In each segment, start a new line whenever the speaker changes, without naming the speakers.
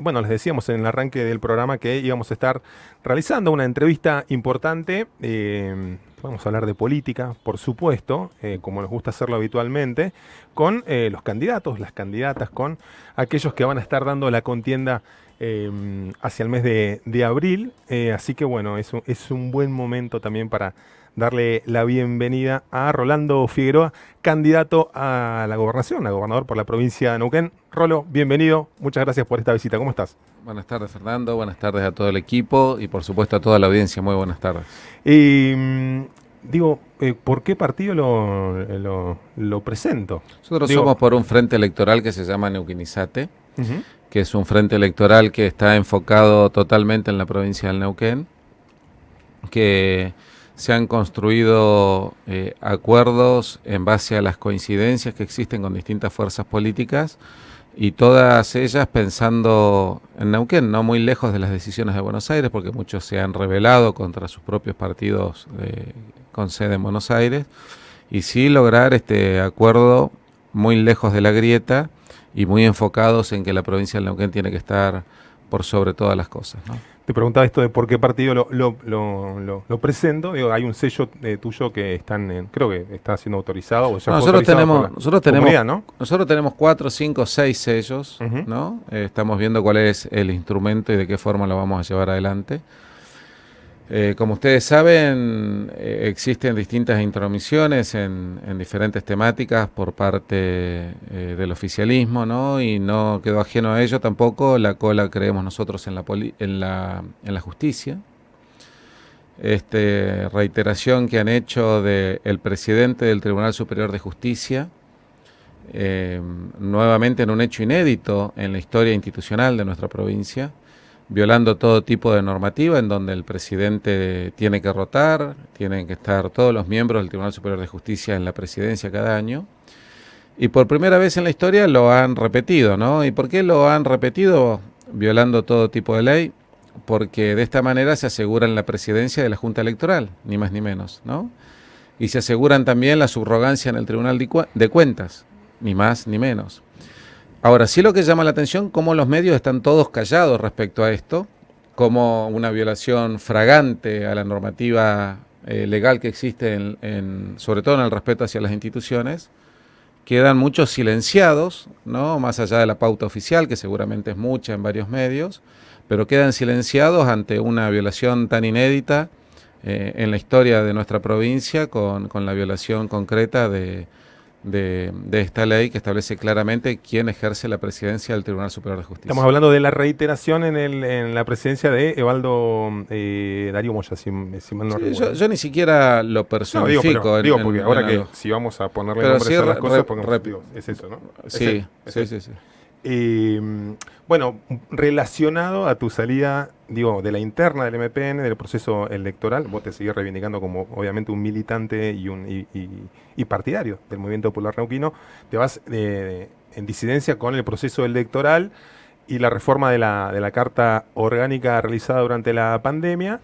bueno, les decíamos en el arranque del programa que íbamos a estar realizando una entrevista importante. Vamos a hablar de política, por supuesto, como nos gusta hacerlo habitualmente, con los candidatos, las candidatas, con aquellos que van a estar dando la contienda hacia el mes de abril. Así que bueno, es un buen momento también para darle la bienvenida a Rolando Figueroa, candidato a la gobernación, a gobernador por la provincia de Neuquén. Rolo, bienvenido, muchas gracias por esta visita, ¿cómo estás?
Buenas tardes, Fernando, buenas tardes a todo el equipo y por supuesto a toda la audiencia, muy buenas tardes.
¿Por qué partido lo presento?
Nosotros somos por un frente electoral que se llama Neuquinizate, que es un frente electoral que está enfocado totalmente en la provincia del Neuquén, que se han construido acuerdos en base a las coincidencias que existen con distintas fuerzas políticas y todas ellas pensando en Neuquén, no muy lejos de las decisiones de Buenos Aires, porque muchos se han rebelado contra sus propios partidos con sede en Buenos Aires, y sí lograr este acuerdo muy lejos de la grieta y muy enfocados en que la provincia del Neuquén tiene que estar por sobre todas las cosas, ¿no?
Te preguntaba esto de por qué partido lo presento. Digo, hay un sello tuyo que creo que está siendo autorizado o ya fue autorizado
nosotros
comunidad, ¿no?
Nosotros tenemos 4, 5, 6 sellos, ¿no? Estamos viendo cuál es el instrumento y de qué forma lo vamos a llevar adelante. Como ustedes saben, existen distintas intromisiones en diferentes temáticas por parte del oficialismo, ¿no? Y no quedó ajeno a ello tampoco la cola, creemos nosotros, en la justicia. Reiteración que han hecho del presidente del Tribunal Superior de Justicia, nuevamente en un hecho inédito en la historia institucional de nuestra provincia, violando todo tipo de normativa en donde el presidente tiene que rotar, tienen que estar todos los miembros del Tribunal Superior de Justicia en la presidencia cada año. Y por primera vez en la historia lo han repetido, ¿no? ¿Y por qué lo han repetido violando todo tipo de ley? Porque de esta manera se aseguran la presidencia de la Junta Electoral, ni más ni menos, ¿no? Y se aseguran también la subrogancia en el Tribunal de Cuentas, ni más ni menos. Ahora, sí lo que llama la atención, cómo los medios están todos callados respecto a esto, como una violación fragante a la normativa legal que existe, sobre todo en el respeto hacia las instituciones, quedan muchos silenciados, ¿no? Más allá de la pauta oficial, que seguramente es mucha en varios medios, pero quedan silenciados ante una violación tan inédita en la historia de nuestra provincia, con la violación concreta de esta ley que establece claramente quién ejerce la presidencia del Tribunal Superior de Justicia.
Estamos hablando de la reiteración en la presidencia de Evaldo Darío Moya, si mal no recuerdo.
Yo ni siquiera lo personifico.
No, porque ahora que si vamos a ponerle nombres a las cosas, es eso, ¿no?
Sí.
Bueno, relacionado a tu salida, de la interna del MPN, del proceso electoral, vos te seguís reivindicando como obviamente un militante y partidario del Movimiento Popular Neuquino, te vas en disidencia con el proceso electoral y la reforma de la Carta Orgánica realizada durante la pandemia.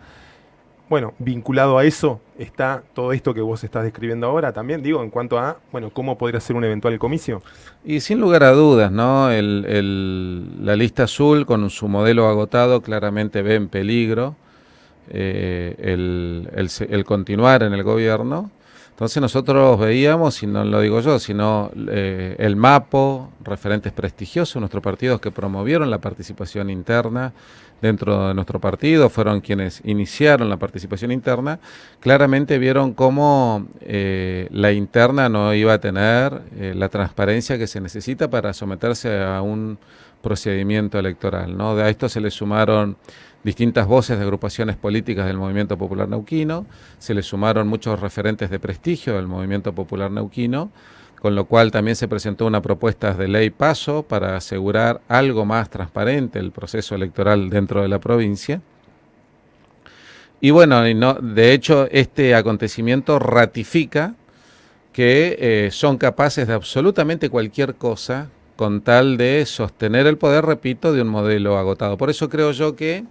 Bueno, vinculado a eso está todo esto que vos estás describiendo ahora también, en cuanto a, cómo podría ser un eventual comicio.
Y sin lugar a dudas, ¿no? La lista azul, con su modelo agotado, claramente ve en peligro el continuar en el gobierno. Entonces nosotros veíamos, y no lo digo yo, sino el MAPO, referentes prestigiosos, nuestros partidos que promovieron la participación interna dentro de nuestro partido, fueron quienes iniciaron la participación interna, claramente vieron cómo la interna no iba a tener la transparencia que se necesita para someterse a un procedimiento electoral, ¿no? A esto se le sumaron distintas voces de agrupaciones políticas del Movimiento Popular Neuquino, se le sumaron muchos referentes de prestigio del Movimiento Popular Neuquino, con lo cual también se presentó una propuesta de ley paso para asegurar algo más transparente el proceso electoral dentro de la provincia. Y bueno, de hecho este acontecimiento ratifica que son capaces de absolutamente cualquier cosa con tal de sostener el poder, repito, de un modelo agotado. Por eso creo yo que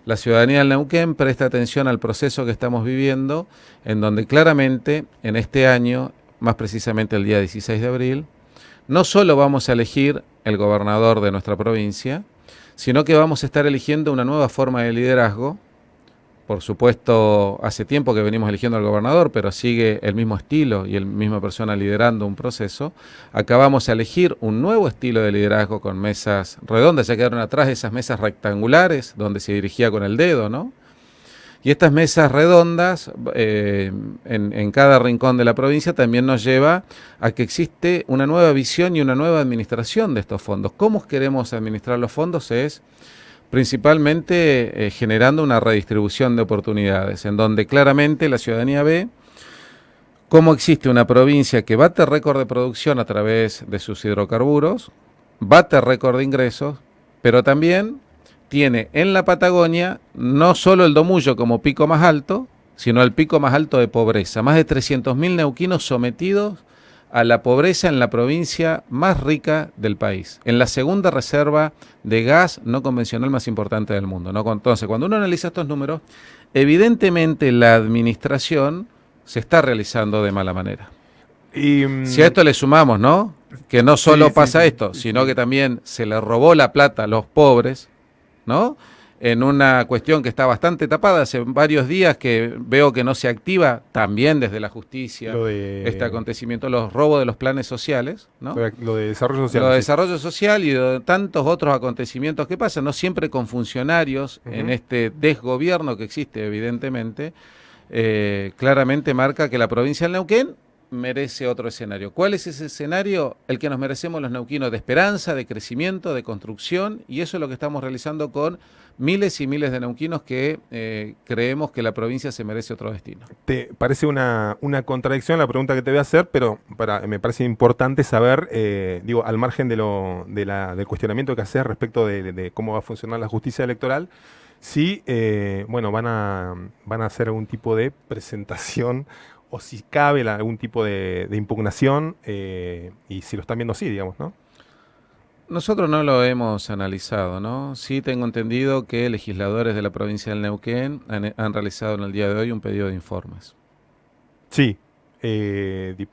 la ciudadanía del Neuquén presta atención al proceso que estamos viviendo, en donde claramente en este año, más precisamente el día 16 de abril, no solo vamos a elegir el gobernador de nuestra provincia, sino que vamos a estar eligiendo una nueva forma de liderazgo. Por supuesto, hace tiempo que venimos eligiendo al gobernador, pero sigue el mismo estilo y el misma persona liderando un proceso. Acá vamos a elegir un nuevo estilo de liderazgo con mesas redondas. Ya quedaron atrás esas mesas rectangulares donde se dirigía con el dedo, ¿no? Y estas mesas redondas en cada rincón de la provincia también nos lleva a que existe una nueva visión y una nueva administración de estos fondos. ¿Cómo queremos administrar los fondos? Es principalmente generando una redistribución de oportunidades, en donde claramente la ciudadanía ve cómo existe una provincia que bate récord de producción a través de sus hidrocarburos, bate récord de ingresos, pero también tiene en la Patagonia no solo el Domullo como pico más alto, sino el pico más alto de pobreza. Más de 300.000 neuquinos sometidos a la pobreza en la provincia más rica del país, en la segunda reserva de gas no convencional más importante del mundo, ¿no? Entonces, cuando uno analiza estos números, evidentemente la administración se está realizando de mala manera. Si a esto le sumamos, ¿no? Que no solo pasa esto, sino que también se le robó la plata a los pobres, ¿no? En una cuestión que está bastante tapada, hace varios días que veo que no se activa también desde la justicia este acontecimiento, los robos de los planes sociales, ¿no?
Lo de desarrollo social.
Lo de desarrollo social y de tantos otros acontecimientos que pasan, no siempre con funcionarios en este desgobierno que existe evidentemente, claramente marca que la provincia del Neuquén merece otro escenario. ¿Cuál es ese escenario? El que nos merecemos los neuquinos, de esperanza, de crecimiento, de construcción, y eso es lo que estamos realizando con miles y miles de neuquinos que creemos que la provincia se merece otro destino.
Te parece una contradicción la pregunta que te voy a hacer, pero me parece importante saber, digo, al margen del cuestionamiento que haces respecto de cómo va a funcionar la justicia electoral, si bueno, van a hacer algún tipo de presentación o si cabe algún tipo de impugnación, y si lo están viendo así, digamos, ¿no?
Nosotros no lo hemos analizado, ¿no? Sí tengo entendido que legisladores de la provincia del Neuquén han realizado en el día de hoy un pedido de informes.
Sí, de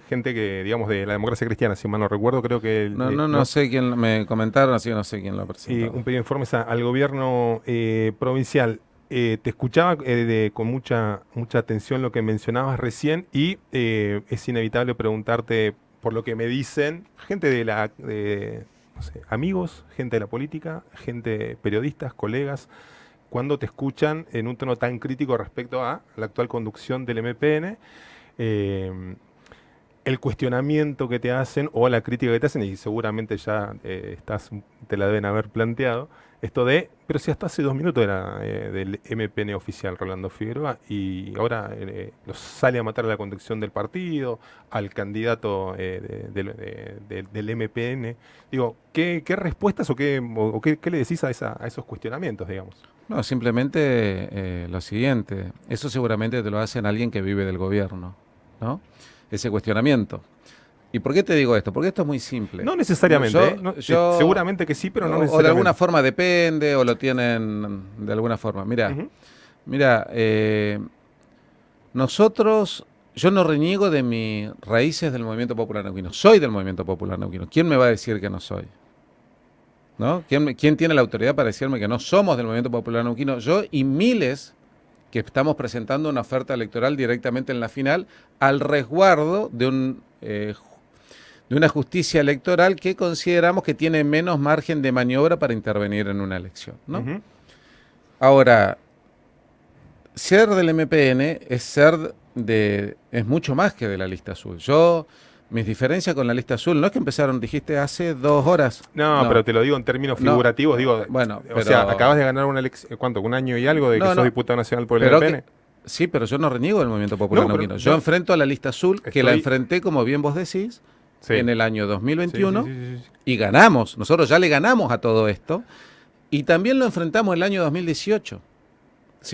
gente que, digamos, de la democracia cristiana, si mal no recuerdo, creo que...
No sé quién me comentaron, así que no sé quién lo ha presentado.
Un pedido de informes al gobierno provincial. Te escuchaba con mucha atención lo que mencionabas recién y es inevitable preguntarte por lo que me dicen gente no sé, amigos, gente de la política, gente, periodistas, colegas, cuando te escuchan en un tono tan crítico respecto a la actual conducción del MPN, el cuestionamiento que te hacen o la crítica que te hacen, y seguramente ya te la deben haber planteado, esto pero si hasta hace 2 minutos era del MPN oficial Rolando Figueroa y ahora los sale a matar a la conducción del partido, al candidato del MPN. Digo, ¿qué respuestas o qué le decís a esos cuestionamientos, digamos?
No, simplemente lo siguiente, eso seguramente te lo hacen alguien que vive del gobierno, ¿no? Ese cuestionamiento. ¿Y por qué te digo esto? Porque esto es muy simple.
No necesariamente, seguramente que sí, pero no necesariamente.
O de alguna forma depende, o lo tienen de alguna forma. Mira, nosotros, yo no reniego de mis raíces del Movimiento Popular Neuquino. Soy del Movimiento Popular Neuquino. ¿Quién me va a decir que no soy? ¿No? ¿Quién tiene la autoridad para decirme que no somos del Movimiento Popular Neuquino? Yo y miles que estamos presentando una oferta electoral directamente en la final al resguardo de una justicia electoral que consideramos que tiene menos margen de maniobra para intervenir en una elección, ¿no? Ahora, ser del MPN es mucho más que de la lista azul. Mis diferencias con la lista azul, no es que empezaron, dijiste, hace 2 horas.
No, pero te lo digo en términos figurativos, digo,
bueno,
o sea, acabas de ganar una elección, ¿cuánto? ¿Un año y algo de que sos diputado nacional por el MPN?
Sí, pero yo no reniego del Movimiento Popular Neuquino. Yo enfrento a la lista azul, que la enfrenté, como bien vos decís, en el año 2021, y ganamos. Nosotros ya le ganamos a todo esto, y también lo enfrentamos el año 2018.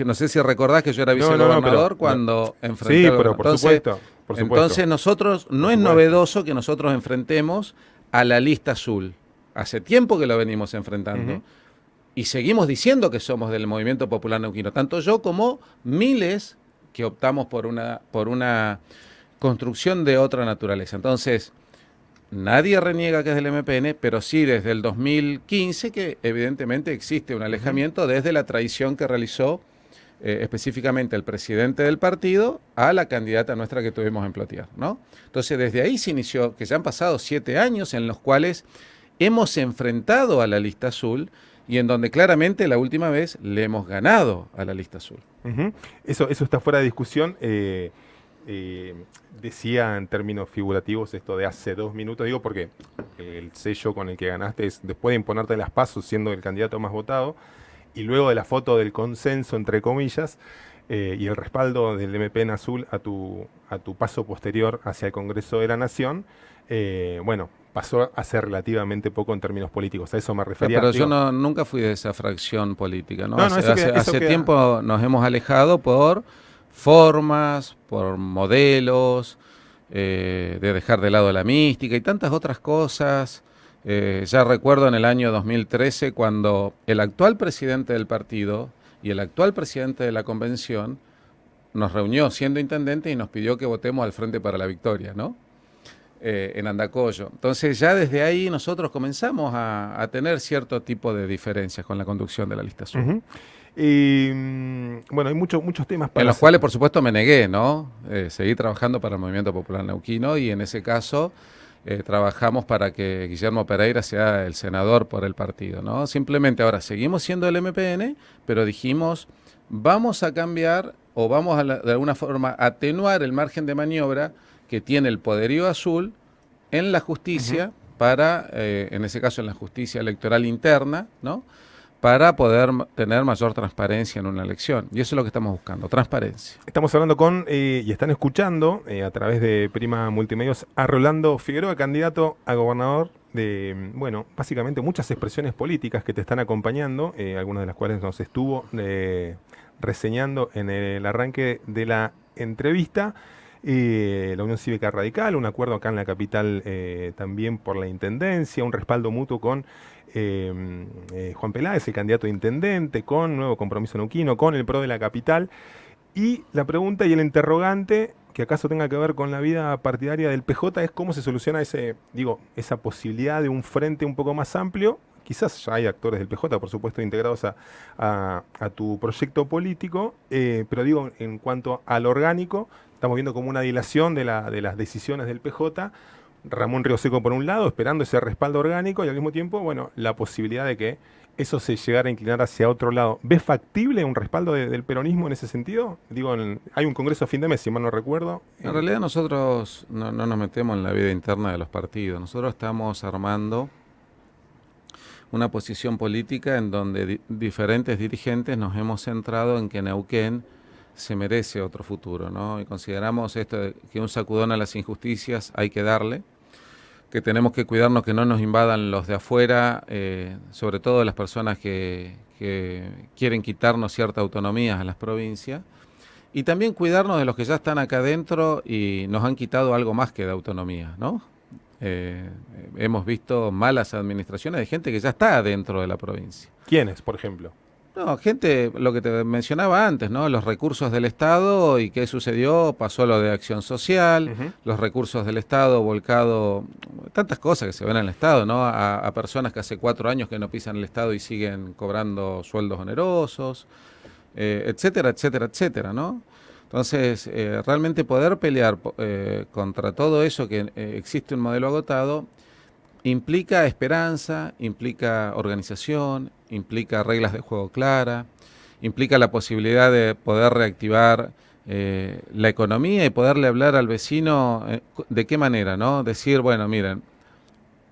No sé si recordás que yo era vicegobernador cuando enfrenté.
Sí, pero por supuesto.
Entonces nosotros, no es novedoso que nosotros enfrentemos a la lista azul. Hace tiempo que lo venimos enfrentando. Y seguimos diciendo que somos del Movimiento Popular Neuquino. Tanto yo como miles que optamos por una construcción de otra naturaleza. Entonces, nadie reniega que es del MPN, pero sí desde el 2015 que evidentemente existe un alejamiento desde la traición que realizó específicamente el presidente del partido a la candidata nuestra que tuvimos en Plotier, ¿no? Entonces desde ahí se inició, que ya han pasado 7 años en los cuales hemos enfrentado a la lista azul y en donde claramente la última vez le hemos ganado a la lista azul.
Eso está fuera de discusión. Decía en términos figurativos esto de hace 2 minutos, digo porque el sello con el que ganaste es después de imponerte las PASO siendo el candidato más votado y luego de la foto del consenso, entre comillas, y el respaldo del MPN azul a tu paso posterior hacia el Congreso de la Nación, bueno, pasó a ser relativamente poco en términos políticos. A eso me refería.
Pero yo nunca fui de esa fracción política, ¿no?
No,
Hace tiempo nos hemos alejado por formas, por modelos, de dejar de lado la mística y tantas otras cosas. Ya recuerdo en el año 2013 cuando el actual presidente del partido y el actual presidente de la convención nos reunió siendo intendente y nos pidió que votemos al Frente para la Victoria, ¿no? En Andacollo. Entonces ya desde ahí nosotros comenzamos a tener cierto tipo de diferencias con la conducción de la lista azul.
Y bueno, hay muchos temas para...
En los cuales, por supuesto, me negué, ¿no? Seguí trabajando para el Movimiento Popular Neuquino y en ese caso trabajamos para que Guillermo Pereira sea el senador por el partido, ¿no? Simplemente ahora seguimos siendo el MPN, pero dijimos, vamos a cambiar o vamos a de alguna forma atenuar el margen de maniobra que tiene el poderío azul en la justicia para, en ese caso en la justicia electoral interna, ¿no? Para poder tener mayor transparencia en una elección. Y eso es lo que estamos buscando, transparencia.
Estamos hablando con, y están escuchando a través de Prima Multimedios, a Rolando Figueroa, candidato a gobernador de, bueno, básicamente muchas expresiones políticas que te están acompañando, algunas de las cuales nos estuvo reseñando en el arranque de la entrevista. La Unión Cívica Radical, un acuerdo acá en la capital también por la intendencia, un respaldo mutuo con Juan Peláez, el candidato a intendente, con Nuevo Compromiso Neuquino, con el PRO de la capital. Y la pregunta y el interrogante, que acaso tenga que ver con la vida partidaria del PJ, es cómo se soluciona esa posibilidad de un frente un poco más amplio. Quizás ya hay actores del PJ, por supuesto, integrados a tu proyecto político, pero digo, en cuanto al orgánico, estamos viendo como una dilación de las decisiones del PJ, Ramón Río Seco por un lado, esperando ese respaldo orgánico y al mismo tiempo, bueno, la posibilidad de que eso se llegara a inclinar hacia otro lado. ¿Ves factible un respaldo del peronismo en ese sentido? Digo, hay un congreso a fin de mes, si mal no recuerdo.
En realidad nosotros no nos metemos en la vida interna de los partidos. Nosotros estamos armando una posición política en donde diferentes dirigentes nos hemos centrado en que Neuquén se merece otro futuro, ¿no? Y consideramos esto de que un sacudón a las injusticias hay que darle, que tenemos que cuidarnos que no nos invadan los de afuera, sobre todo las personas que quieren quitarnos cierta autonomía a las provincias, y también cuidarnos de los que ya están acá adentro y nos han quitado algo más que de autonomía, ¿no? Hemos visto malas administraciones de gente que ya está dentro de la provincia.
¿Quiénes, por ejemplo?
No, gente, lo que te mencionaba antes, ¿no? Los recursos del Estado y qué sucedió, pasó lo de Acción Social, los recursos del Estado volcado, tantas cosas que se ven en el Estado, ¿no? A personas que hace 4 años que no pisan el Estado y siguen cobrando sueldos onerosos, etcétera, etcétera, etcétera, ¿no? Entonces, realmente poder pelear contra todo eso que existe un modelo agotado implica esperanza, implica organización, implica reglas de juego claras, implica la posibilidad de poder reactivar la economía y poderle hablar al vecino de qué manera, ¿no? Decir, bueno, miren,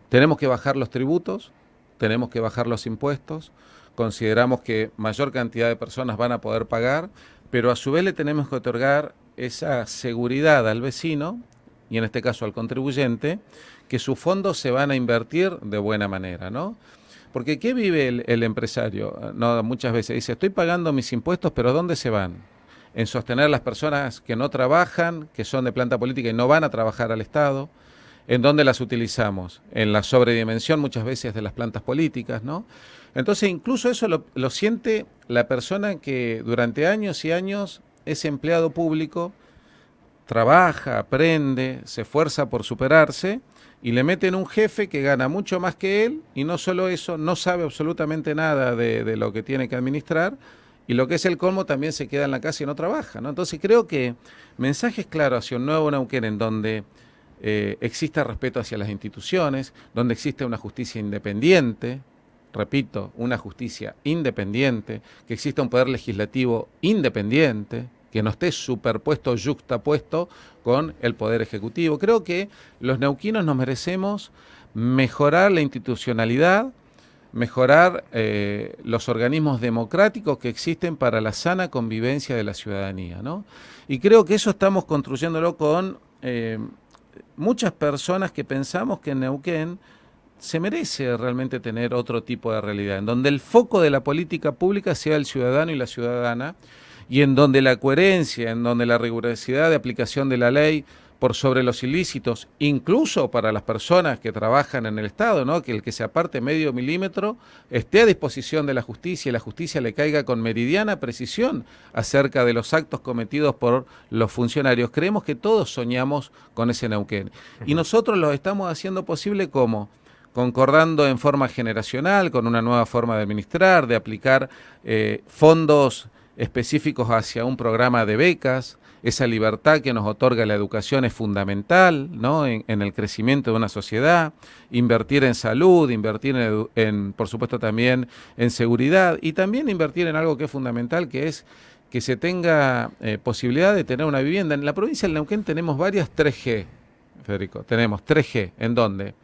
tenemos que bajar los tributos, tenemos que bajar los impuestos, consideramos que mayor cantidad de personas van a poder pagar, pero a su vez le tenemos que otorgar esa seguridad al vecino, y en este caso al contribuyente, que sus fondos se van a invertir de buena manera, ¿no? Porque ¿qué vive el empresario? No, muchas veces dice, estoy pagando mis impuestos, pero ¿dónde se van? En sostener a las personas que no trabajan, que son de planta política y no van a trabajar al Estado. ¿En dónde las utilizamos? En la sobredimensión muchas veces de las plantas políticas, ¿no? Entonces incluso eso lo siente la persona que durante años y años es empleado público, trabaja, aprende, se esfuerza por superarse y le meten un jefe que gana mucho más que él, y no solo eso, no sabe absolutamente nada de lo que tiene que administrar, y lo que es el colmo también se queda en la casa y no trabaja, ¿no? Entonces creo que mensajes claros hacia un nuevo Neuquén en donde exista respeto hacia las instituciones, donde existe una justicia independiente, repito, una justicia independiente, que exista un poder legislativo independiente, que no esté superpuesto, yuxtapuesto con el poder ejecutivo. Creo que los neuquinos nos merecemos mejorar la institucionalidad, mejorar los organismos democráticos que existen para la sana convivencia de la ciudadanía, ¿no? Y creo que eso estamos construyéndolo con muchas personas que pensamos que en Neuquén se merece realmente tener otro tipo de realidad, en donde el foco de la política pública sea el ciudadano y la ciudadana, y en donde la coherencia, en donde la rigurosidad de aplicación de la ley por sobre los ilícitos, incluso para las personas que trabajan en el Estado, ¿no? Que el que se aparte medio milímetro esté a disposición de la justicia y la justicia le caiga con meridiana precisión acerca de los actos cometidos por los funcionarios. Creemos que todos soñamos con ese Neuquén. Y nosotros lo estamos haciendo posible ¿cómo? Concordando en forma generacional, con una nueva forma de administrar, de aplicar fondos específicos hacia un programa de becas. Esa libertad que nos otorga la educación es fundamental, ¿no? En el crecimiento de una sociedad, invertir en salud, invertir por supuesto también en seguridad, y también invertir en algo que es fundamental, que es que se tenga posibilidad de tener una vivienda. En la provincia del Neuquén tenemos varias 3G, Federico, tenemos 3G, ¿en dónde?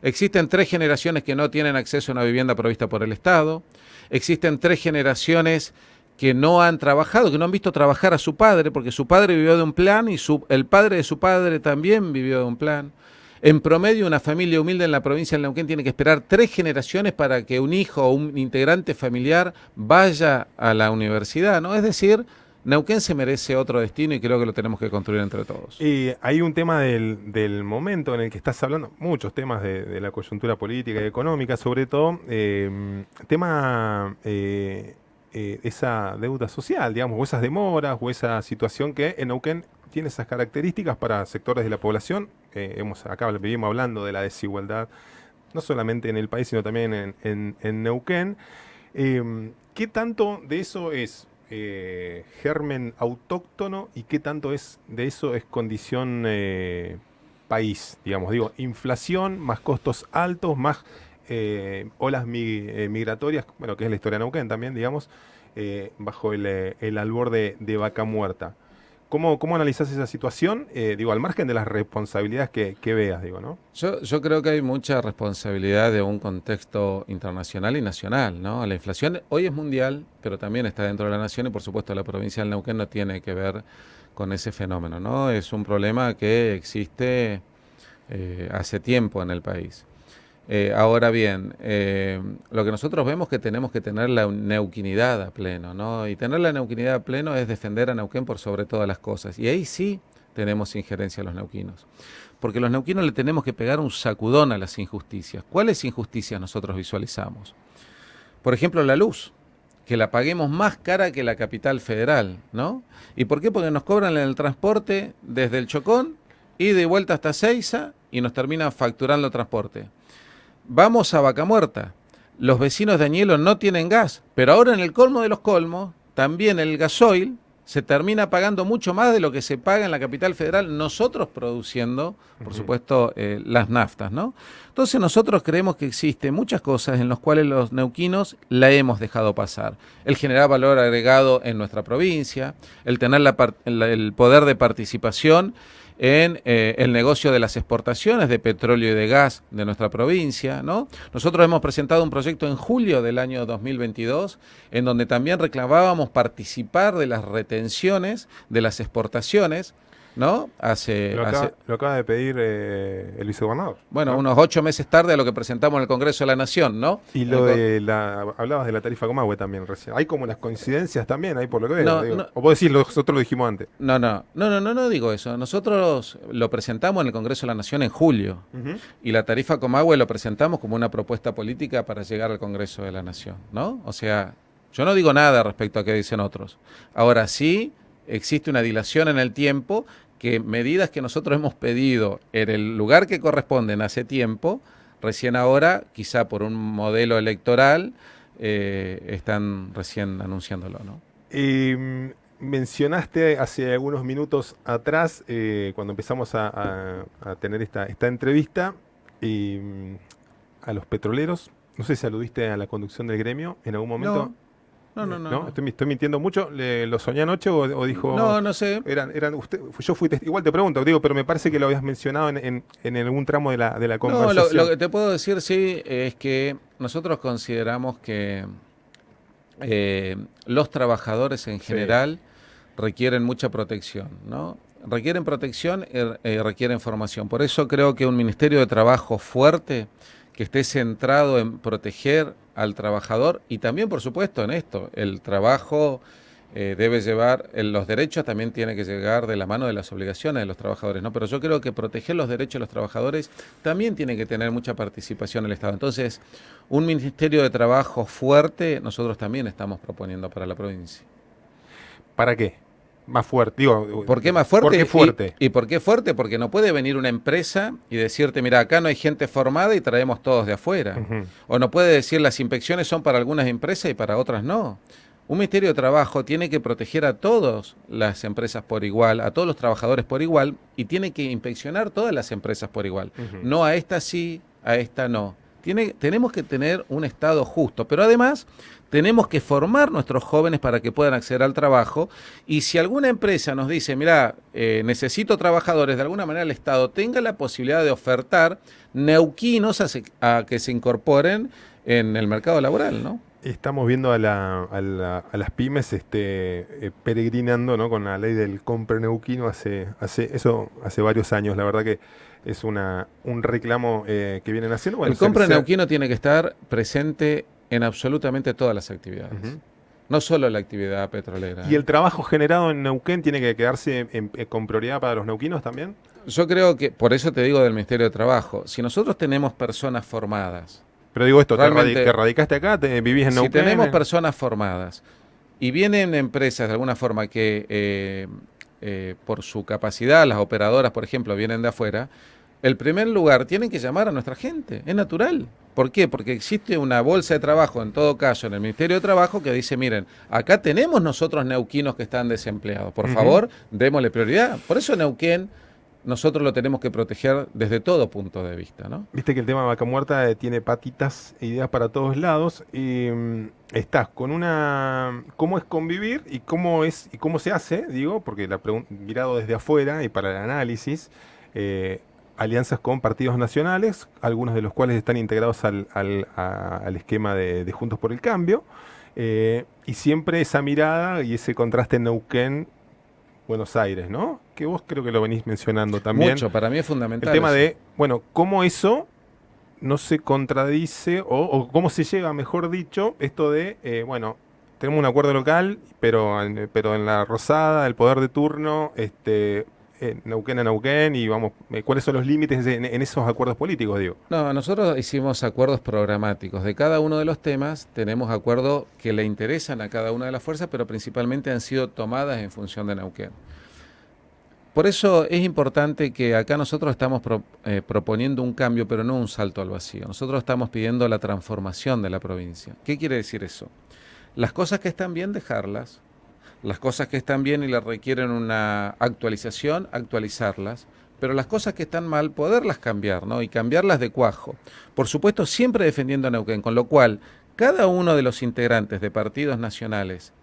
Existen 3 generaciones que no tienen acceso a una vivienda provista por el Estado. Existen 3 generaciones que no han trabajado, que no han visto trabajar a su padre, porque su padre vivió de un plan y el padre de su padre también vivió de un plan. En promedio, una familia humilde en la provincia del Neuquén tiene que esperar 3 generaciones para que un hijo o un integrante familiar vaya a la universidad, ¿no? Es decir, Neuquén se merece otro destino y creo que lo tenemos que construir entre todos.
Y hay un tema del momento en el que estás hablando, muchos temas de la coyuntura política y económica, sobre todo, tema esa deuda social, digamos, o esas demoras, o esa situación que en Neuquén tiene esas características para sectores de la población. Acá vivimos hablando de la desigualdad, no solamente en el país, sino también en Neuquén. ¿Qué tanto de eso es germen autóctono y qué tanto de eso es condición país, digamos? Digo, inflación, más costos altos, más olas migratorias, bueno, que es la historia de Neuquén también, digamos, bajo el albor de Vaca Muerta. ¿Cómo analizás esa situación? Digo, al margen de las responsabilidades que veas, digo, ¿no?
Yo creo que hay mucha responsabilidad de un contexto internacional y nacional, ¿no? La inflación hoy es mundial, pero también está dentro de la nación y por supuesto la provincia del Neuquén no tiene que ver con ese fenómeno, ¿no? Es un problema que existe hace tiempo en el país. Ahora bien, lo que nosotros vemos es que tenemos que tener la neuquinidad a pleno, ¿no? Y tener la neuquinidad a pleno es defender a Neuquén por sobre todas las cosas. Y ahí sí tenemos injerencia a los neuquinos. Porque los neuquinos le tenemos que pegar un sacudón a las injusticias. ¿Cuáles injusticias nosotros visualizamos? Por ejemplo, la luz, que la paguemos más cara que la capital federal, ¿no? ¿Y por qué? Porque nos cobran el transporte desde el Chocón y de vuelta hasta Seiza y nos terminan facturando el transporte. Vamos a Vaca Muerta. Los vecinos de Añelo no tienen gas, pero ahora en el colmo de los colmos, también el gasoil se termina pagando mucho más de lo que se paga en la capital federal, nosotros produciendo, por supuesto, las naftas, ¿no? Entonces nosotros creemos que existen muchas cosas en las cuales los neuquinos la hemos dejado pasar. El generar valor agregado en nuestra provincia, el tener el poder de participación en el negocio de las exportaciones de petróleo y de gas de nuestra provincia, ¿no? Nosotros hemos presentado un proyecto en julio del año 2022 en donde también reclamábamos participar de las retenciones de las exportaciones, ¿no?
Lo acaba de pedir el vicegobernador.
Bueno,
¿no?
Unos 8 meses tarde a lo que presentamos en el Congreso de la Nación, ¿no?
Y hablabas de la tarifa Comahue también recién. Hay como las coincidencias también, ahí por lo que veo.
No,
o vos decís, nosotros lo dijimos antes.
No digo eso. Nosotros lo presentamos en el Congreso de la Nación en julio. Y la tarifa Comahue lo presentamos como una propuesta política para llegar al Congreso de la Nación, ¿no? O sea, yo no digo nada respecto a qué dicen otros. Ahora sí, existe una dilación en el tiempo que medidas que nosotros hemos pedido en el lugar que corresponden hace tiempo, recién ahora, quizá por un modelo electoral, están recién anunciándolo, ¿no?
Mencionaste hace algunos minutos atrás, cuando empezamos a tener esta entrevista, a los petroleros. No sé si aludiste a la conducción del gremio en algún momento.
No.
¿Estoy mintiendo mucho? ¿Lo soñé anoche o dijo...?
No sé.
Yo fui igual te pregunto, digo, pero me parece que lo habías mencionado en algún tramo de la conversación.
Lo que te puedo decir, sí, es que nosotros consideramos que los trabajadores en general requieren mucha protección, ¿no? Requieren protección y requieren formación. Por eso creo que un Ministerio de Trabajo fuerte, que esté centrado en proteger al trabajador y también, por supuesto, en esto, el trabajo debe llevar, los derechos también tienen que llegar de la mano de las obligaciones de los trabajadores, ¿no? Pero yo creo que proteger los derechos de los trabajadores también tiene que tener mucha participación el Estado. Entonces, un Ministerio de Trabajo fuerte, nosotros también estamos proponiendo para la provincia.
¿Para qué? Más fuerte. Digo,
¿por qué más fuerte?
¿Por qué fuerte?
¿Y por qué fuerte? Porque no puede venir una empresa y decirte, mira, acá no hay gente formada y traemos todos de afuera. O no puede decir, las inspecciones son para algunas empresas y para otras no. Un Ministerio de Trabajo tiene que proteger a todas las empresas por igual, a todos los trabajadores por igual, y tiene que inspeccionar todas las empresas por igual. No a esta sí, a esta no. Tenemos que tener un Estado justo, pero además tenemos que formar nuestros jóvenes para que puedan acceder al trabajo, y si alguna empresa nos dice, mira, necesito trabajadores, de alguna manera el Estado tenga la posibilidad de ofertar neuquinos a que se incorporen en el mercado laboral, ¿no?
Estamos viendo a las pymes peregrinando, ¿no?, con la ley del compre neuquino hace varios años. La verdad que es un reclamo que vienen haciendo. Bueno,
el compre neuquino tiene que estar presente en absolutamente todas las actividades. No solo la actividad petrolera.
¿Y el trabajo generado en Neuquén tiene que quedarse con prioridad para los neuquinos también?
Yo creo que, por eso te digo del Ministerio de Trabajo, si nosotros tenemos personas formadas.
Pero digo esto, ¿te radicaste acá? ¿Vivís en Neuquén?
Si tenemos personas formadas y vienen empresas de alguna forma que por su capacidad, las operadoras, por ejemplo, vienen de afuera, el primer lugar tienen que llamar a nuestra gente, es natural. ¿Por qué? Porque existe una bolsa de trabajo, en todo caso, en el Ministerio de Trabajo, que dice, miren, acá tenemos nosotros neuquinos que están desempleados, por favor, démosle prioridad. Por eso Neuquén nosotros lo tenemos que proteger desde todo punto de vista, ¿no?
Viste que el tema de Vaca Muerta tiene patitas e ideas para todos lados. Estás con ¿cómo es convivir y cómo se hace? Digo, porque mirado desde afuera y para el análisis, alianzas con partidos nacionales, algunos de los cuales están integrados al esquema de Juntos por el Cambio, y siempre esa mirada y ese contraste en Neuquén, Buenos Aires, ¿no? Que vos creo que lo venís mencionando también.
Mucho, para mí es fundamental.
El tema de, cómo eso no se contradice o cómo se llega, mejor dicho, esto de, tenemos un acuerdo local, pero en la Rosada, el poder de turno, Neuquén a Neuquén, y vamos, ¿cuáles son los límites en esos acuerdos políticos, digo?
No, nosotros hicimos acuerdos programáticos. De cada uno de los temas tenemos acuerdos que le interesan a cada una de las fuerzas, pero principalmente han sido tomadas en función de Neuquén. Por eso es importante que acá nosotros estamos proponiendo un cambio, pero no un salto al vacío. Nosotros estamos pidiendo la transformación de la provincia. ¿Qué quiere decir eso? Las cosas que están bien, dejarlas. Las cosas que están bien y le requieren una actualización, actualizarlas. Pero las cosas que están mal, poderlas cambiar, ¿no? Y cambiarlas de cuajo. Por supuesto, siempre defendiendo a Neuquén, con lo cual cada uno de los integrantes de partidos nacionales,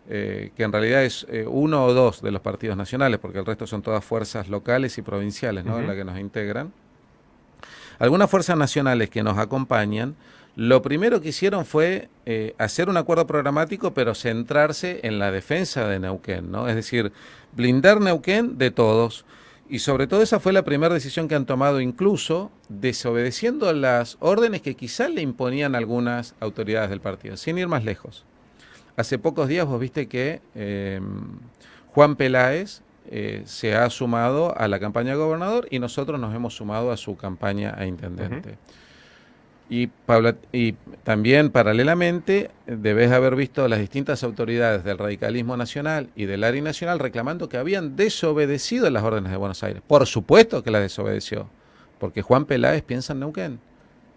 que en realidad es uno o dos de los partidos nacionales, porque el resto son todas fuerzas locales y provinciales, ¿no? En la que nos integran. Algunas fuerzas nacionales que nos acompañan, lo primero que hicieron fue hacer un acuerdo programático, pero centrarse en la defensa de Neuquén, ¿no? Es decir, blindar Neuquén de todos. Y sobre todo esa fue la primera decisión que han tomado, incluso desobedeciendo las órdenes que quizás le imponían algunas autoridades del partido, sin ir más lejos. Hace pocos días vos viste que Juan Peláez se ha sumado a la campaña de gobernador y nosotros nos hemos sumado a su campaña a intendente. Y también paralelamente debes haber visto las distintas autoridades del radicalismo nacional y del ARI nacional reclamando que habían desobedecido las órdenes de Buenos Aires. Por supuesto que las desobedeció, porque Juan Peláez piensa en Neuquén,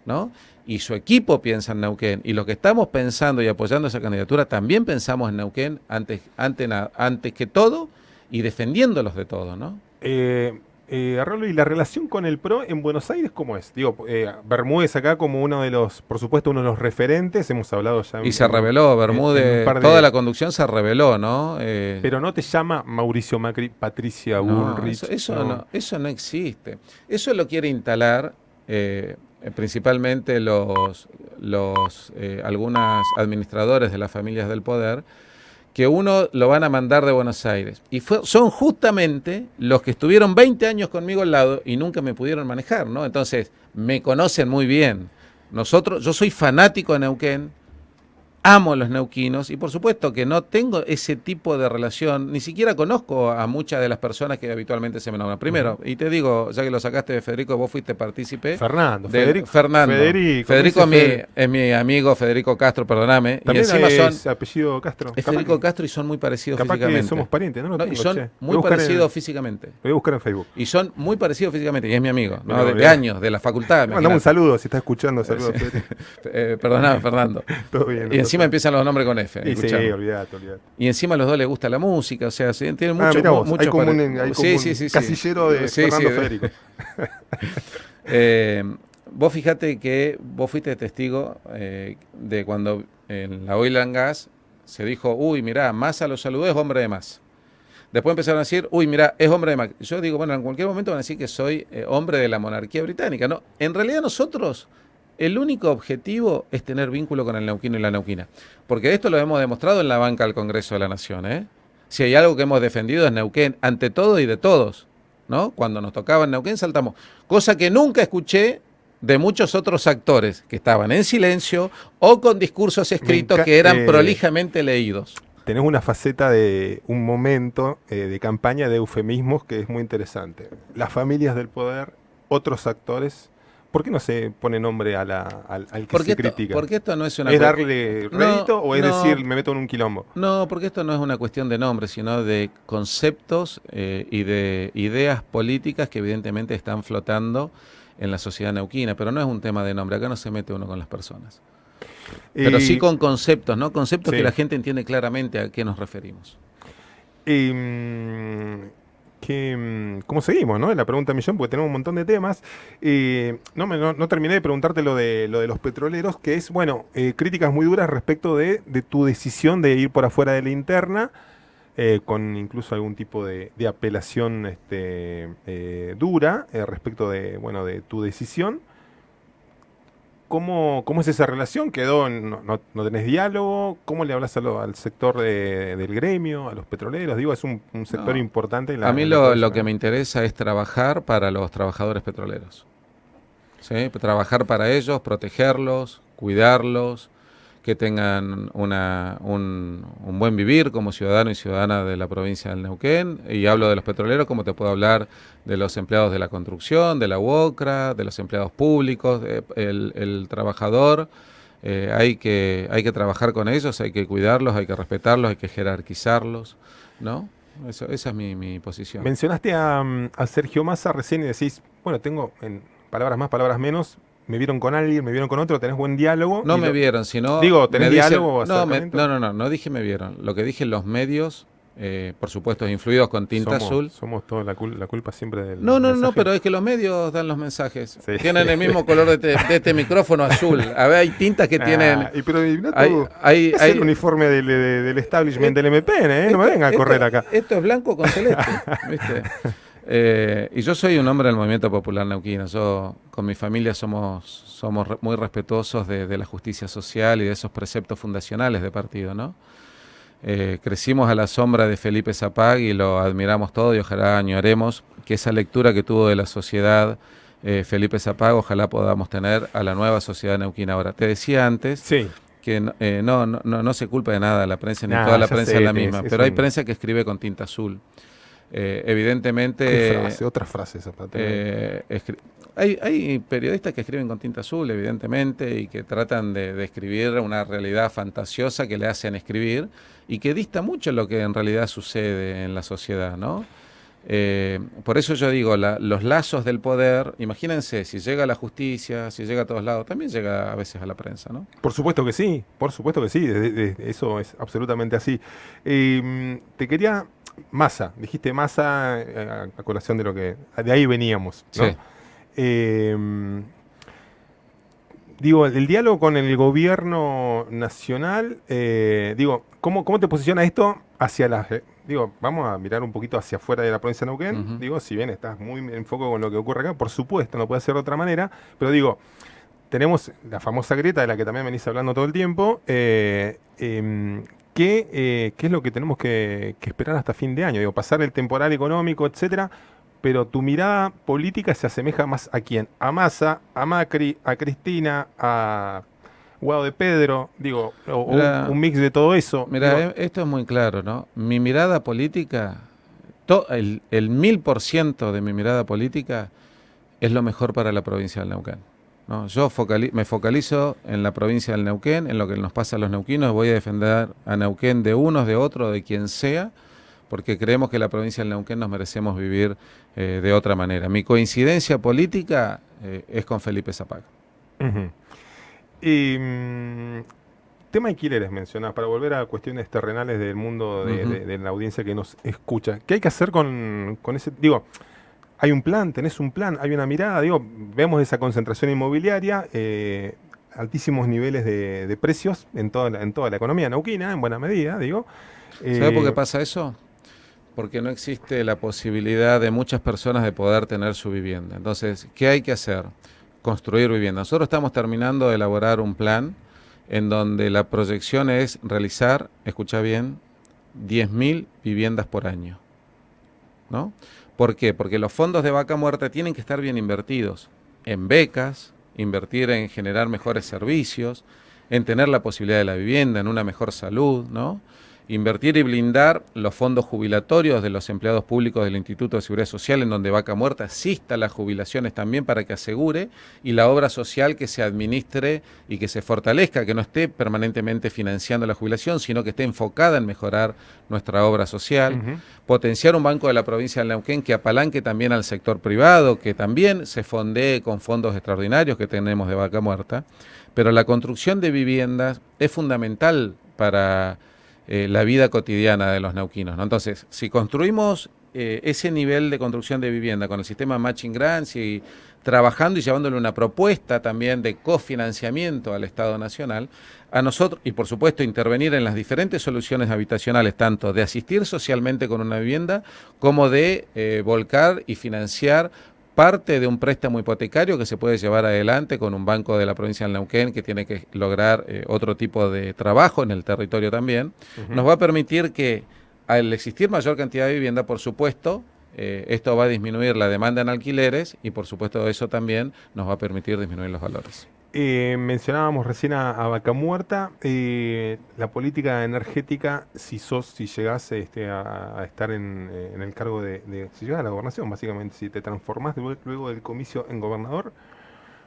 ¿no? Y su equipo piensa en Neuquén. Y los que estamos pensando y apoyando esa candidatura también pensamos en Neuquén antes que todo y defendiéndolos de todo, ¿no?
Arrolo, ¿y la relación con el PRO en Buenos Aires cómo es? Digo, Bermúdez acá como uno de los, por supuesto, uno de los referentes, hemos hablado ya.
Y se reveló, Bermúdez, toda la conducción se reveló, ¿no?
Pero no te llama Mauricio Macri, Patricia Bullrich.
Eso no existe. Eso lo quiere instalar principalmente algunos administradores de las familias del poder, que uno lo van a mandar de Buenos Aires. Y son justamente los que estuvieron 20 años conmigo al lado y nunca me pudieron manejar, ¿no? Entonces, me conocen muy bien. Yo soy fanático de Neuquén, amo a los neuquinos y por supuesto que no tengo ese tipo de relación, ni siquiera conozco a muchas de las personas que habitualmente se me nombran. Primero, y te digo, ya que lo sacaste de Federico, vos fuiste partícipe.
Federico
es mi amigo Federico Castro, perdóname.
También
y encima
es apellido Castro.
Es Federico Castro y son muy parecidos físicamente.
Que somos parientes, ¿no?
Y son muy parecidos físicamente.
Lo voy a buscar en Facebook.
Y son muy parecidos físicamente, y es mi amigo, ¿no? De años, de la facultad.
Mandame un saludo si está escuchando. Saludos,
perdóname, Fernando.
Todo bien.
Y encima empiezan los nombres con F.
Sí, olvidate.
Y encima a los dos les gusta la música, o sea, tienen mucho
hay como un casillero de Fernando Federico.
Vos fijate que vos fuiste testigo de cuando en la Oil and Gas se dijo, uy, mirá, Massa lo saludó, es hombre de más. Después empezaron a decir, uy, mirá, es hombre de más. Yo digo, bueno, en cualquier momento van a decir que soy hombre de la monarquía británica. No, en realidad nosotros, el único objetivo es tener vínculo con el neuquino y la neuquina. Porque esto lo hemos demostrado en la banca del Congreso de la Nación, ¿eh? Si hay algo que hemos defendido es Neuquén, ante todo y de todos, ¿no? Cuando nos tocaba en Neuquén saltamos. Cosa que nunca escuché de muchos otros actores que estaban en silencio o con discursos escritos que eran prolijamente leídos.
Tenés una faceta de un momento de campaña de eufemismos que es muy interesante. Las familias del poder, otros actores. ¿Por qué no se pone nombre al que se critica?
Porque esto no es una
¿Es darle rédito o es decir, me meto en un quilombo?
No, porque esto no es una cuestión de nombre, sino de conceptos y de ideas políticas que evidentemente están flotando en la sociedad neuquina, pero no es un tema de nombre, acá no se mete uno con las personas. Pero sí con conceptos, ¿no? Conceptos que la gente entiende claramente a qué nos referimos.
¿Cómo seguimos, no? En la pregunta millón, porque tenemos un montón de temas. No terminé de preguntarte lo de los petroleros, que es, bueno, críticas muy duras respecto de tu decisión de ir por afuera de la interna, con incluso algún tipo de apelación dura respecto de tu decisión. ¿Cómo es esa relación? ¿No tenés diálogo? ¿Cómo le hablas al sector del gremio, a los petroleros? Digo, es un sector importante.
A mí lo que me interesa es trabajar para los trabajadores petroleros. ¿Sí? Trabajar para ellos, protegerlos, cuidarlos, que tengan un buen vivir como ciudadano y ciudadana de la provincia del Neuquén. Y hablo de los petroleros como te puedo hablar de los empleados de la construcción, de la UOCRA, de los empleados públicos, el trabajador. Hay que trabajar con ellos, hay que cuidarlos, hay que respetarlos, hay que jerarquizarlos, ¿no? Esa es mi posición.
Mencionaste a Sergio Massa recién y decís, bueno, tengo en palabras más, palabras menos, me vieron con alguien, me vieron con otro, tenés buen diálogo.
No me vieron, sino...
Digo, ¿tenés diálogo?
No dije me vieron. Lo que dije los medios, por supuesto, influidos con tinta azul.
Somos todos la culpa siempre del
mensaje. No, pero es que los medios dan los mensajes. Sí. Tienen el mismo color de este micrófono azul. A ver, hay tintas que tienen...
Hay el uniforme del establishment del MPN, ¿eh? No me vengan a correr acá.
Esto es blanco con celeste, ¿viste? Y yo soy un hombre del movimiento popular neuquino. Yo con mi familia somos muy respetuosos de la justicia social y de esos preceptos fundacionales de partido, ¿no? Crecimos a la sombra de Felipe Zapag y lo admiramos todo y ojalá añoremos que esa lectura que tuvo de la sociedad Felipe Zapag, ojalá podamos tener a la nueva sociedad neuquina. Ahora, te decía antes que no se culpa de nada la prensa, ni toda la prensa es la misma, pero hay prensa que escribe con tinta azul. Evidentemente...
¿Qué frase? Otra frase esa.
Hay periodistas que escriben con tinta azul, evidentemente, y que tratan de escribir una realidad fantasiosa que le hacen escribir y que dista mucho lo que en realidad sucede en la sociedad, ¿no? Por eso yo digo, los lazos del poder, imagínense, si llega a la justicia, si llega a todos lados, también llega a veces a la prensa, ¿no?
Por supuesto que sí, eso es absolutamente así. Te quería, Massa, dijiste Massa a colación de lo que, de ahí veníamos, ¿no?
Sí.
Digo, el diálogo con el gobierno nacional, digo, ¿cómo te posiciona esto hacia las... digo, vamos a mirar un poquito hacia afuera de la provincia de Neuquén. Digo, si bien estás muy en foco con lo que ocurre acá, por supuesto, no puede ser de otra manera, pero digo, tenemos la famosa grieta de la que también venís hablando todo el tiempo. ¿Qué es lo que tenemos que esperar hasta fin de año? Digo, pasar el temporal económico, etcétera, pero tu mirada política se asemeja más a quién, a Massa, a Macri, a Cristina, a Guado de Pedro, digo, o un mix de todo eso.
Mira,
Digo,
esto es muy claro, ¿no? Mi mirada política, el 1000% de mi mirada política es lo mejor para la provincia del Neuquén, ¿no? Yo me focalizo en la provincia del Neuquén, en lo que nos pasa a los neuquinos, voy a defender a Neuquén de unos, de otros, de quien sea, porque creemos que la provincia del Neuquén nos merecemos vivir de otra manera. Mi coincidencia política es con Felipe Zapag.
uh-huh. Y, tema alquileres mencionás, para volver a cuestiones terrenales del mundo de la audiencia que nos escucha. ¿Qué hay que hacer con ese? Digo, hay un plan, tenés un plan, hay una mirada, digo, vemos esa concentración inmobiliaria, altísimos niveles de precios en toda la economía neuquina, en buena medida, digo.
¿Sabe por qué pasa eso? Porque no existe la posibilidad de muchas personas de poder tener su vivienda. Entonces, ¿qué hay que hacer? Construir vivienda. Nosotros estamos terminando de elaborar un plan en donde la proyección es realizar, escucha bien, 10.000 viviendas por año, ¿no? ¿Por qué? Porque los fondos de vaca muerta tienen que estar bien invertidos en becas, invertir en generar mejores servicios, en tener la posibilidad de la vivienda, en una mejor salud, ¿no? Invertir y blindar los fondos jubilatorios de los empleados públicos del Instituto de Seguridad Social, en donde Vaca Muerta asista a las jubilaciones también para que asegure, y la obra social que se administre y que se fortalezca, que no esté permanentemente financiando la jubilación, sino que esté enfocada en mejorar nuestra obra social. Potenciar un banco de la provincia de Neuquén que apalanque también al sector privado, que también se fondee con fondos extraordinarios que tenemos de Vaca Muerta. Pero la construcción de viviendas es fundamental para la vida cotidiana de los neuquinos, ¿no? Entonces, si construimos ese nivel de construcción de vivienda con el sistema Matching Grants y trabajando y llevándole una propuesta también de cofinanciamiento al Estado Nacional, a nosotros, y por supuesto intervenir en las diferentes soluciones habitacionales, tanto de asistir socialmente con una vivienda, como de volcar y financiar parte de un préstamo hipotecario que se puede llevar adelante con un banco de la provincia del Neuquén que tiene que lograr otro tipo de trabajo en el territorio también, nos va a permitir que al existir mayor cantidad de vivienda, por supuesto, esto va a disminuir la demanda en alquileres y por supuesto eso también nos va a permitir disminuir los valores.
Mencionábamos recién a Vaca Muerta, la política energética, si llegás a estar en el cargo si llegás a la gobernación, básicamente, si te transformás luego del comicio en gobernador.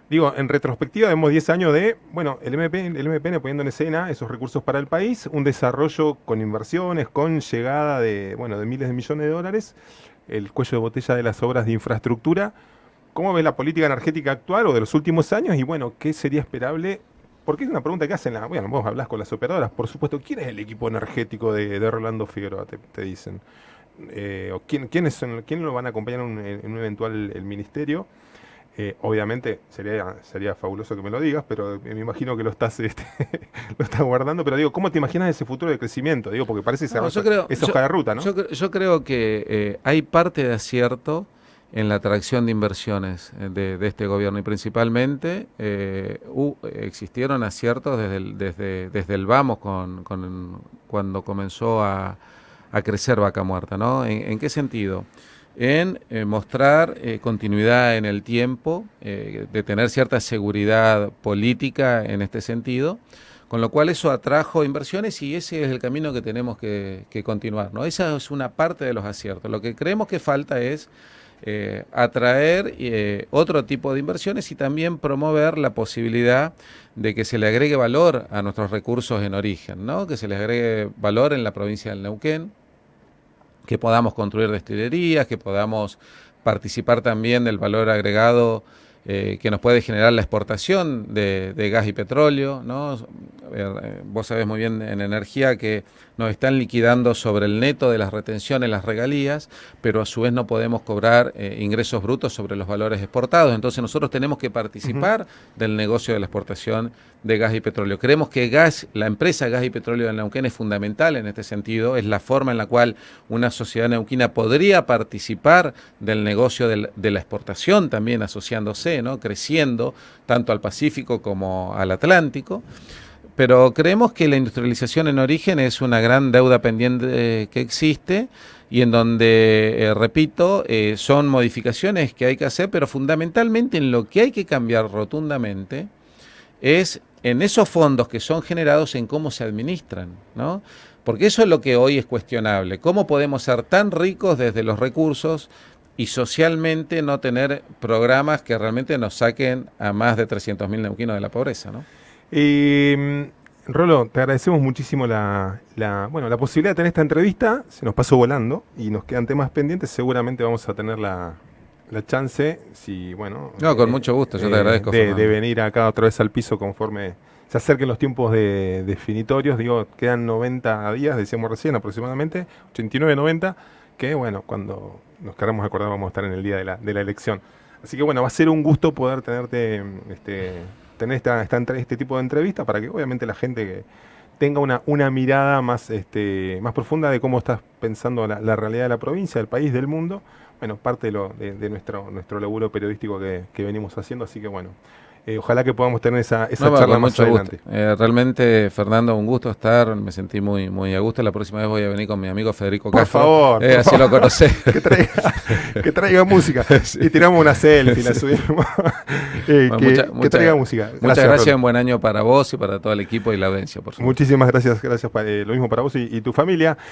Digo, en retrospectiva vemos 10 años de, bueno, el MPN poniendo en escena esos recursos para el país, un desarrollo con inversiones, con llegada de miles de millones de dólares, el cuello de botella de las obras de infraestructura. ¿Cómo ves la política energética actual o de los últimos años? Y bueno, ¿qué sería esperable? Porque es una pregunta que hacen, bueno, vos hablás con las operadoras, por supuesto. ¿Quién es el equipo energético de Rolando Figueroa? Te dicen. ¿O quién lo van a acompañar en un eventual el ministerio? Obviamente sería fabuloso que me lo digas, pero me imagino que lo estás guardando. Pero digo, ¿cómo te imaginas ese futuro de crecimiento? Digo, porque parece esa hoja de ruta, ¿no?
Yo creo que hay parte de acierto en la atracción de inversiones de este gobierno y principalmente existieron aciertos desde el vamos cuando comenzó a crecer Vaca Muerta, ¿no? ¿En qué sentido? En mostrar continuidad en el tiempo, de tener cierta seguridad política en este sentido, con lo cual eso atrajo inversiones y ese es el camino que tenemos que continuar, ¿no? Esa es una parte de los aciertos. Lo que creemos que falta es atraer otro tipo de inversiones y también promover la posibilidad de que se le agregue valor a nuestros recursos en origen, ¿no? Que se les agregue valor en la provincia del Neuquén, que podamos construir destilerías, que podamos participar también del valor agregado que nos puede generar la exportación de gas y petróleo, ¿no? Vos sabés muy bien en energía que nos están liquidando sobre el neto de las retenciones, las regalías, pero a su vez no podemos cobrar ingresos brutos sobre los valores exportados. Entonces nosotros tenemos que participar del negocio de la exportación de gas y petróleo. Creemos que la empresa Gas y Petróleo de Neuquén es fundamental en este sentido, es la forma en la cual una sociedad neuquina podría participar del negocio de la exportación también asociándose, ¿no? Creciendo tanto al Pacífico como al Atlántico. Pero creemos que la industrialización en origen es una gran deuda pendiente que existe y en donde, repito, son modificaciones que hay que hacer, pero fundamentalmente en lo que hay que cambiar rotundamente es en esos fondos que son generados en cómo se administran, ¿no? Porque eso es lo que hoy es cuestionable. ¿Cómo podemos ser tan ricos desde los recursos y socialmente no tener programas que realmente nos saquen a más de 300.000 neuquinos de la pobreza, ¿no?
Rolo, te agradecemos muchísimo la posibilidad de tener esta entrevista. Se nos pasó volando y nos quedan temas pendientes. Seguramente vamos a tener la chance,
con mucho gusto, yo te agradezco,
de venir acá otra vez al piso conforme se acerquen los tiempos definitorios. Digo, quedan 90 días, decíamos recién aproximadamente, 89, 90, que cuando nos queramos acordar vamos a estar en el día de la elección. Así que va a ser un gusto poder tenerte, tener este tipo de entrevista para que obviamente la gente que tenga una mirada más profunda de cómo estás pensando la realidad de la provincia, del país, del mundo. Parte de nuestro laburo periodístico que venimos haciendo, así que ojalá que podamos tener esa charla más adelante.
Realmente, Fernando, un gusto estar, me sentí muy, muy a gusto. La próxima vez voy a venir con mi amigo Federico Castro.
Por favor.
Así lo conocés.
que traiga música. Sí. Y tiramos una selfie, la subimos. Que traiga música.
Muchas gracias, un buen año para vos y para todo el equipo y la audiencia, por supuesto.
Muchísimas gracias, lo mismo para vos y tu familia.